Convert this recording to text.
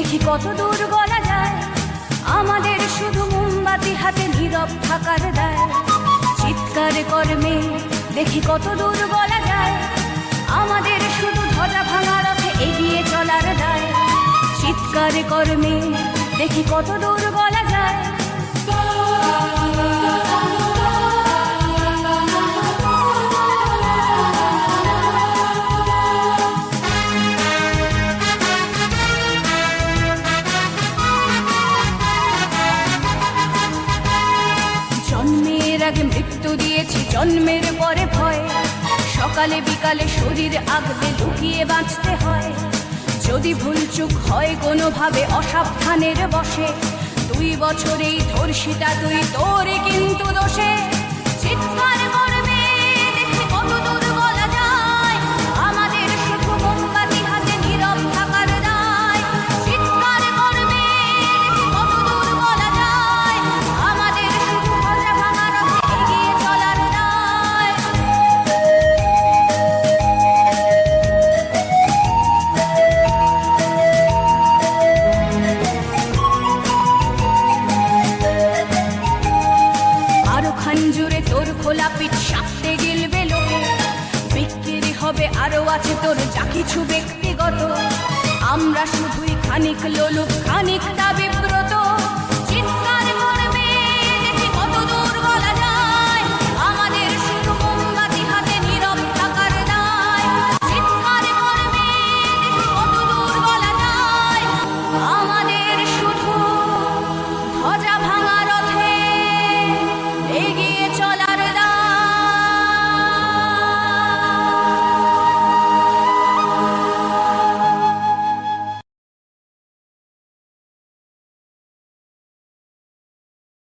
দেখি কত দূর গলা যায়, আমাদের শুধু মোমবাতি হাতে নীরব থাকার দায়। চিৎকার কর্মে দেখি কত দূর গলা যায়, আমাদের শুধু ধ্বজা ভাঙা রথে এগিয়ে চলার দায়। চিৎকার কর্মে দেখি কত দূর গলা যায়। জন্মের আগে মৃত্যু দিয়েছি, জন্মের পরে ভয়। সকালে বিকালে শরীর আগলে লুকিয়ে বাঁচতে হয়। যদি ভুলচুক হয় কোনোভাবে অসাবধানের বশে, 2 বছরেই ধর্ষিতা তুই, তোরে কিন্তু দোষে। চিৎকার করবে দেখি কত দূর বলা যায়, আমাদের শুধু মোমবাতি হাতে নীরব থাকার দায়। চিৎকার করবে দেখি কত দূর বলা যায়, আমাদের শুধু ধ্বজা ভাঙা রথে এগিয়ে চলার দায়। আরো খাঞ্জুরে তোর খোলা পিঠ সাপটে গিলবে লোকে, বিক্রি হবে আরো আছে তোর যা কিছু ব্যক্তিগত। আমরা শুধুই খানিক লোলুপ, খানিকটা বিব্রত।